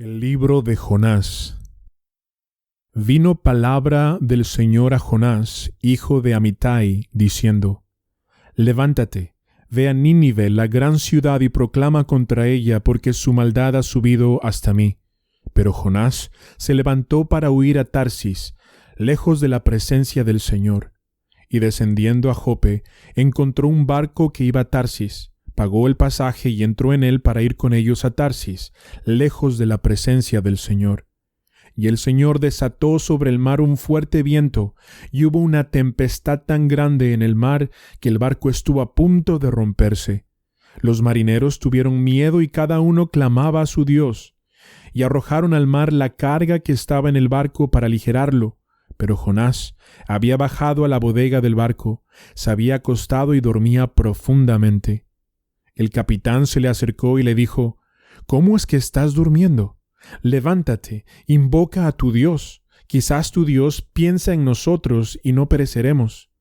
El libro de Jonás. Vino palabra del Señor a Jonás, hijo de Amittai, diciendo: Levántate, ve a Nínive, la gran ciudad, y proclama contra ella, porque su maldad ha subido hasta mí. Pero Jonás se levantó para huir a Tarsis, lejos de la presencia del Señor. Y descendiendo a Jope, encontró un barco que iba a Tarsis. Pagó el pasaje y entró en él para ir con ellos a Tarsis, lejos de la presencia del Señor. Y el Señor desató sobre el mar un fuerte viento, y hubo una tempestad tan grande en el mar que el barco estuvo a punto de romperse. Los marineros tuvieron miedo y cada uno clamaba a su Dios, y arrojaron al mar la carga que estaba en el barco para aligerarlo. Pero Jonás había bajado a la bodega del barco, se había acostado y dormía profundamente. El capitán se le acercó y le dijo: ¿Cómo es que estás durmiendo? Levántate, invoca a tu Dios. Quizás tu Dios piensa en nosotros y no pereceremos.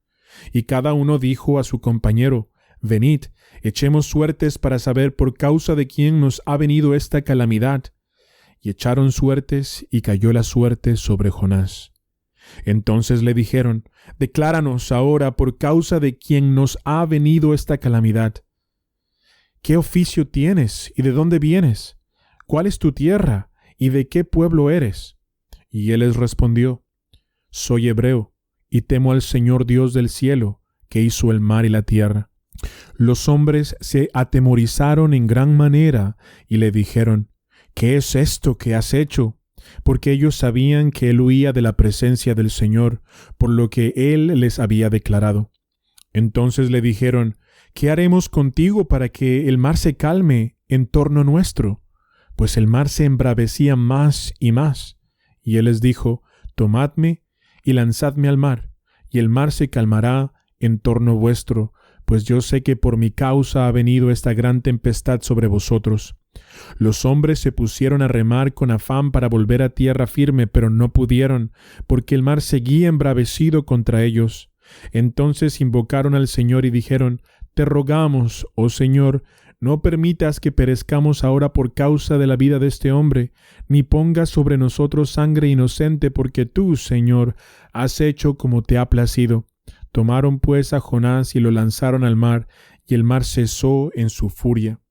Y cada uno dijo a su compañero: Venid, echemos suertes para saber por causa de quién nos ha venido esta calamidad. Y echaron suertes, y cayó la suerte sobre Jonás. Entonces le dijeron: Decláranos ahora por causa de quién nos ha venido esta calamidad. ¿Qué oficio tienes y de dónde vienes? ¿Cuál es tu tierra y de qué pueblo eres? Y él les respondió: Soy hebreo y temo al Señor Dios del cielo, que hizo el mar y la tierra. Los hombres se atemorizaron en gran manera y le dijeron: ¿Qué es esto que has hecho? Porque ellos sabían que él huía de la presencia del Señor, por lo que él les había declarado. Entonces le dijeron: ¿Qué haremos contigo para que el mar se calme en torno nuestro? Pues el mar se embravecía más y más. Y él les dijo: Tomadme y lanzadme al mar, y el mar se calmará en torno vuestro, pues yo sé que por mi causa ha venido esta gran tempestad sobre vosotros. Los hombres se pusieron a remar con afán para volver a tierra firme, pero no pudieron, porque el mar seguía embravecido contra ellos. Entonces invocaron al Señor y dijeron: Te rogamos, oh Señor, no permitas que perezcamos ahora por causa de la vida de este hombre, ni pongas sobre nosotros sangre inocente, porque tú, Señor, has hecho como te ha placido. Tomaron pues a Jonás y lo lanzaron al mar, y el mar cesó en su furia.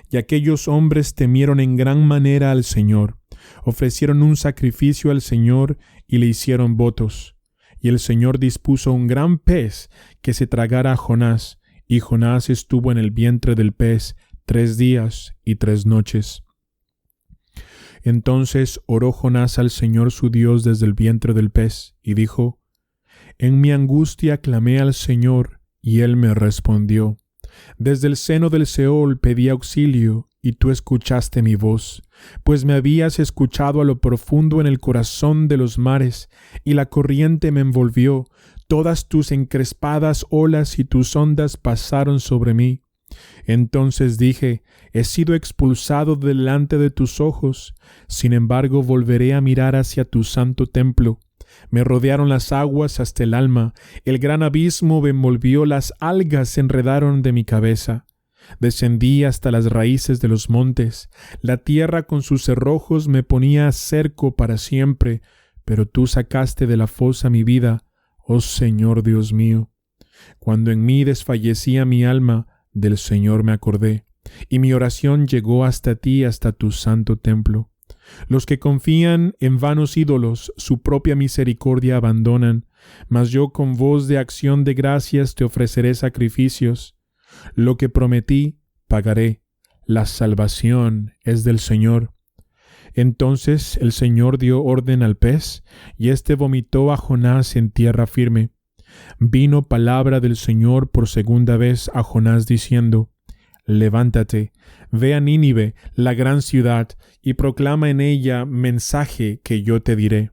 Y aquellos hombres temieron en gran manera al Señor, ofrecieron un sacrificio al Señor y le hicieron votos. Y el Señor dispuso un gran pez que se tragara a Jonás, y Jonás estuvo en el vientre del pez 3 días y 3 noches. Entonces oró Jonás al Señor su Dios desde el vientre del pez, y dijo: En mi angustia clamé al Señor, y él me respondió. Desde el seno del Seol pedí auxilio, y tú escuchaste mi voz, pues me habías escuchado a lo profundo en el corazón de los mares, y la corriente me envolvió. Todas tus encrespadas olas y tus ondas pasaron sobre mí. Entonces dije: He sido expulsado delante de tus ojos. Sin embargo, volveré a mirar hacia tu santo templo. Me rodearon las aguas hasta el alma, el gran abismo me envolvió, las algas se enredaron de mi cabeza. Descendí hasta las raíces de los montes, la tierra con sus cerrojos me ponía cerco para siempre, pero tú sacaste de la fosa mi vida, oh Señor Dios mío. Cuando en mí desfallecía mi alma, del Señor me acordé, y mi oración llegó hasta ti, hasta tu santo templo. Los que confían en vanos ídolos, su propia misericordia abandonan, mas yo con voz de acción de gracias te ofreceré sacrificios. Lo que prometí, pagaré. La salvación es del Señor. Entonces el Señor dio orden al pez, y éste vomitó a Jonás en tierra firme. Vino palabra del Señor por segunda vez a Jonás diciendo: Levántate, ve a Nínive, la gran ciudad, y proclama en ella mensaje que yo te diré.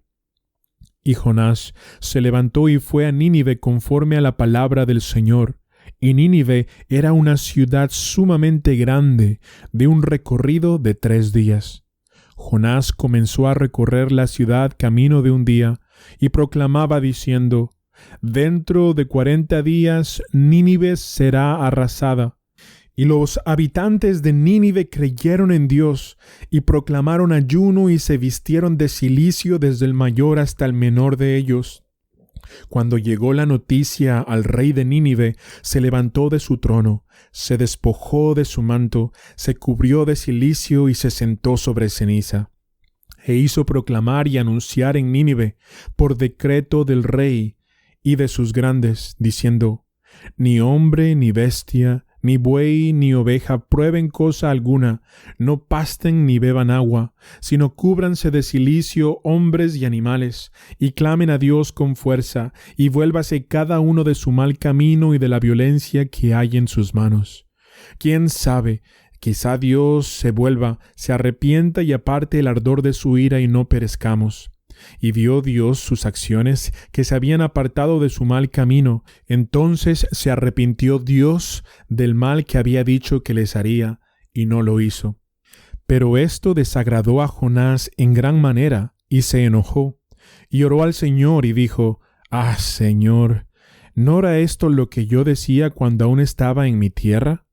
Y Jonás se levantó y fue a Nínive conforme a la palabra del Señor. Y Nínive era una ciudad sumamente grande, de un recorrido de 3 días. Jonás comenzó a recorrer la ciudad camino de un día, y proclamaba diciendo: Dentro de 40 días Nínive será arrasada. Y los habitantes de Nínive creyeron en Dios y proclamaron ayuno y se vistieron de cilicio desde el mayor hasta el menor de ellos. Cuando llegó la noticia al rey de Nínive, se levantó de su trono, se despojó de su manto, se cubrió de cilicio y se sentó sobre ceniza. E hizo proclamar y anunciar en Nínive, por decreto del rey y de sus grandes, diciendo: Ni hombre ni bestia, ni buey ni oveja prueben cosa alguna, no pasten ni beban agua, sino cúbranse de cilicio hombres y animales, y clamen a Dios con fuerza, y vuélvase cada uno de su mal camino y de la violencia que hay en sus manos. ¿Quién sabe? Quizá Dios se vuelva, se arrepienta y aparte el ardor de su ira y no perezcamos. Y vio Dios sus acciones, que se habían apartado de su mal camino. Entonces se arrepintió Dios del mal que había dicho que les haría, y no lo hizo. Pero esto desagradó a Jonás en gran manera, y se enojó, y oró al Señor y dijo: «Ah, Señor, ¿no era esto lo que yo decía cuando aún estaba en mi tierra?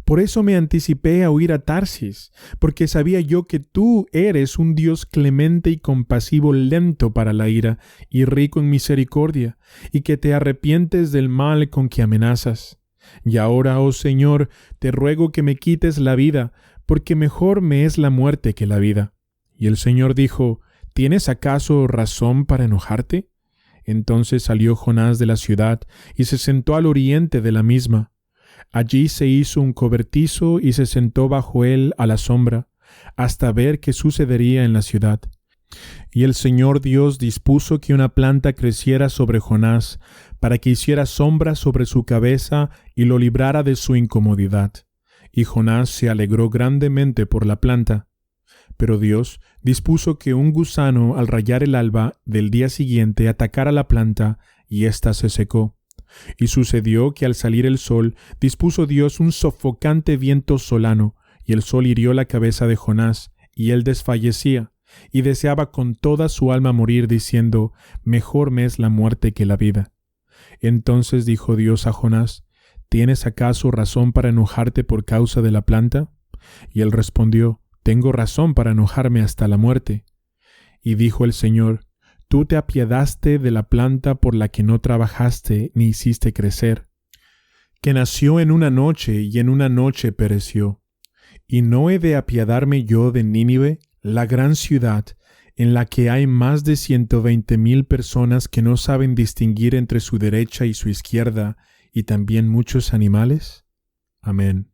Por eso me anticipé a huir a Tarsis, porque sabía yo que tú eres un Dios clemente y compasivo, lento para la ira y rico en misericordia, y que te arrepientes del mal con que amenazas. Y ahora, oh Señor, te ruego que me quites la vida, porque mejor me es la muerte que la vida». Y el Señor dijo: «¿Tienes acaso razón para enojarte?». Entonces salió Jonás de la ciudad y se sentó al oriente de la misma. Allí se hizo un cobertizo y se sentó bajo él a la sombra, hasta ver qué sucedería en la ciudad. Y el Señor Dios dispuso que una planta creciera sobre Jonás, para que hiciera sombra sobre su cabeza y lo librara de su incomodidad. Y Jonás se alegró grandemente por la planta. Pero Dios dispuso que un gusano, al rayar el alba del día siguiente, atacara la planta, y ésta se secó. Y sucedió que al salir el sol, dispuso Dios un sofocante viento solano, y el sol hirió la cabeza de Jonás, y él desfallecía, y deseaba con toda su alma morir, diciendo: «Mejor me es la muerte que la vida». Entonces dijo Dios a Jonás: «¿Tienes acaso razón para enojarte por causa de la planta?». Y él respondió: «Tengo razón para enojarme hasta la muerte». Y dijo el Señor: «Tú te apiadaste de la planta por la que no trabajaste ni hiciste crecer, que nació en una noche y en una noche pereció. ¿Y no he de apiadarme yo de Nínive, la gran ciudad, en la que hay más de 120,000 personas que no saben distinguir entre su derecha y su izquierda, y también muchos animales?». Amén.